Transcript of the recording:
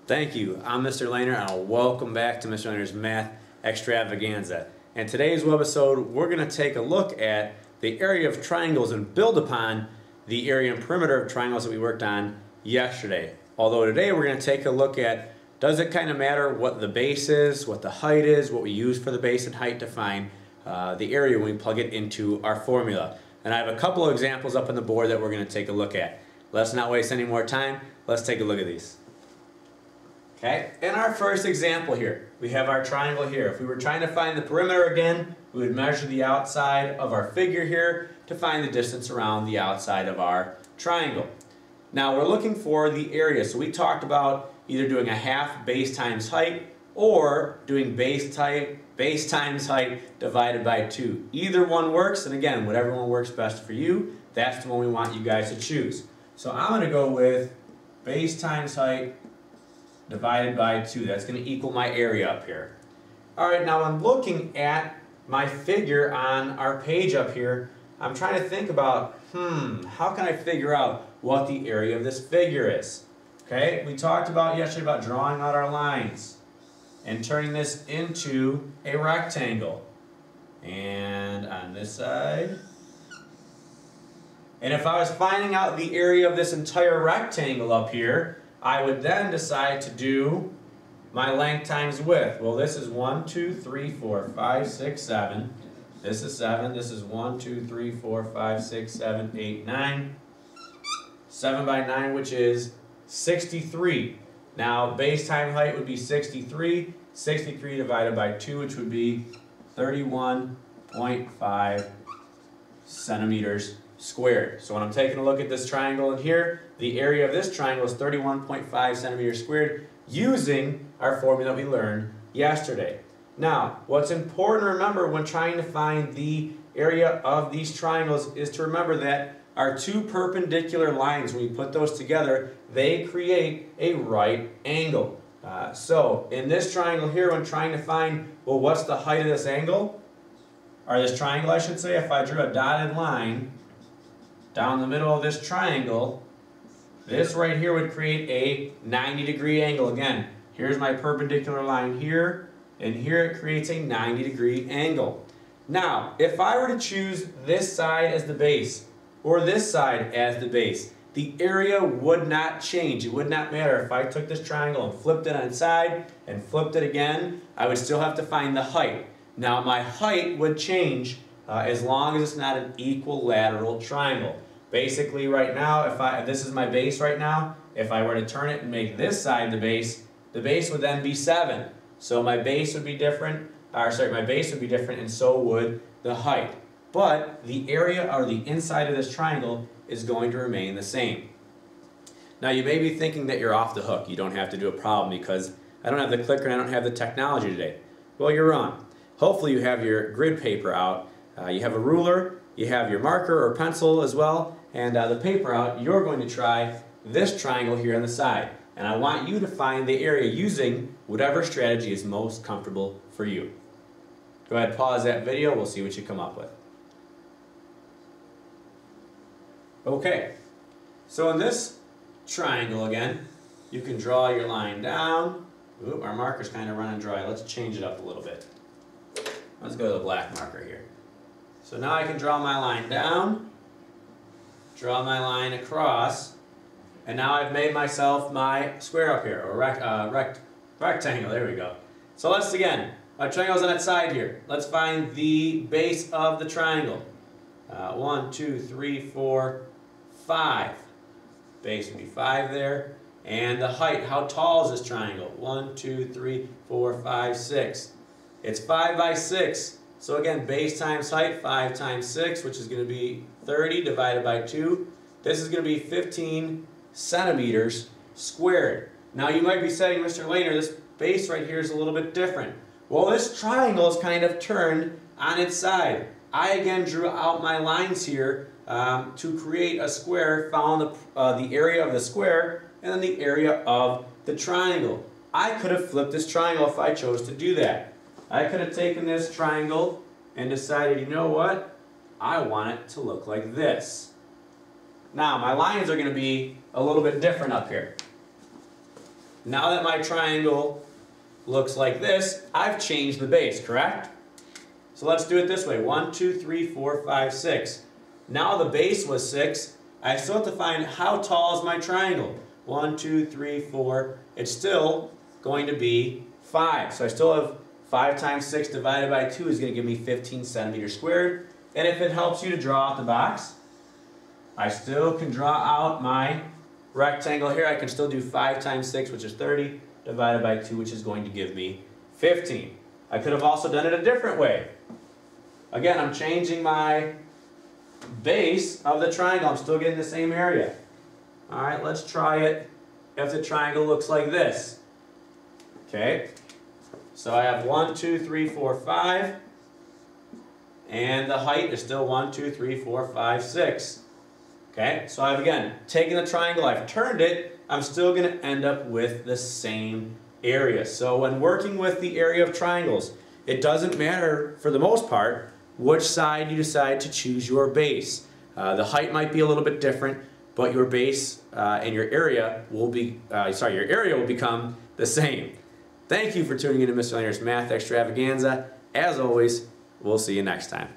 Thank you. I'm Mr. Lehner, and welcome back to Mr. Lehner's Math Extravaganza. In today's webisode, we're going to take a look at the area of triangles and build upon the area and perimeter of triangles that we worked on yesterday. Although today we're going to take a look at, does it kind of matter what the base is, what the height is, what we use for the base and height to find the area when we plug it into our formula. And I have a couple of examples up on the board that we're going to take a look at. Let's not waste any more time. Let's take a look at these. Okay, in our first example here, we have our triangle here. If we were trying to find the perimeter again, we would measure the outside of our figure here to find the distance around the outside of our triangle. Now we're looking for the area, so we talked about either doing a half base times height or doing base times height divided by 2. Either one works, and again, whatever one works best for you, that's the one we want you guys to choose. So I'm going to go with base times height divided by 2. That's going to equal my area up here. Alright, now I'm looking at my figure on our page up here. I'm trying to think about, how can I figure out what the area of this figure is? Okay, we talked about yesterday about drawing out our lines and turning this into a rectangle. And on this side. And if I was finding out the area of this entire rectangle up here, I would then decide to do my length times width. Well, this is 1, 2, 3, 4, 5, 6, 7. This is 7. This is 1, 2, 3, 4, 5, 6, 7, 8, 9. 7 by 9, which is 63. Now, base time height would be 63. 63 divided by 2, which would be 31.5 centimeters squared. So when I'm taking a look at this triangle in here, the area of this triangle is 31.5 centimeters squared using our formula that we learned yesterday. Now, what's important to remember when trying to find the area of these triangles is to remember that our two perpendicular lines, when we put those together, they create a right angle. So in this triangle here, when trying to find, well, what's the height of this angle? Or this triangle, I should say, if I drew a dotted line down the middle of this triangle, this right here would create a 90-degree angle. Again, here's my perpendicular line here, and here it creates a 90-degree angle. Now, if I were to choose this side as the base, or this side as the base, the area would not change. It would not matter if I took this triangle and flipped it on its side and flipped it again, I would still have to find the height. Now, my height would change as long as it's not an equilateral triangle. Basically, right now, if this is my base right now, if I were to turn it and make this side the base would then be 7. So my base would be different, my base would be different, and so would the height. But the area or the inside of this triangle is going to remain the same. Now, you may be thinking that you're off the hook. You don't have to do a problem because I don't have the clicker and I don't have the technology today. Well, you're wrong. Hopefully you have your grid paper out. You have a ruler, you have your marker or pencil as well, and the paper out. You're going to try this triangle here on the side. And I want you to find the area using whatever strategy is most comfortable for you. Go ahead, pause that video, we'll see what you come up with. Okay, so in this triangle again, you can draw your line down. Oop, our marker's kind of running dry. Let's change it up a little bit. Let's go to the black marker here. So now I can draw my line down, draw my line across, and now I've made myself my square up here, or rectangle, there we go. So let's again, my triangle's on its side here. Let's find the base of the triangle. 1, 2, 3, 4, 5. Base would be 5 there. And the height, how tall is this triangle? 1, 2, 3, 4, 5, 6. It's 5 by 6. So again, base times height, 5 times 6, which is going to be 30 divided by 2. This is going to be 15 centimeters squared. Now you might be saying, Mr. Lehner, this base right here is a little bit different. Well, this triangle is kind of turned on its side. I again drew out my lines here to create a square, found the area of the square, and then the area of the triangle. I could have flipped this triangle if I chose to do that. I could have taken this triangle and decided, you know what? I want it to look like this. Now, my lines are going to be a little bit different up here. now that my triangle looks like this, I've changed the base, correct? So let's do it this way. 1, 2, 3, 4, 5, 6. Now the base was 6. I still have to find how tall is my triangle. 1, 2, 3, 4. It's still going to be 5. So I still have 5 times 6 divided by 2 is going to give me 15 centimeters squared. And if it helps you to draw out the box, I still can draw out my rectangle here. I can still do 5 times 6, which is 30, divided by 2, which is going to give me 15. I could have also done it a different way. Again, I'm changing my base of the triangle. I'm still getting the same area. All right, let's try it if the triangle looks like this. Okay, so I have 1, 2, 3, 4, 5. And the height is still 1, 2, 3, 4, 5, 6. Okay, so I've again taken the triangle, I've turned it, I'm still going to end up with the same area. So when working with the area of triangles, it doesn't matter for the most part which side you decide to choose your base. The height might be a little bit different, but your base and your area will be, your area will become the same. Thank you for tuning in to Mr. Lanier's Math Extravaganza. As always, we'll see you next time.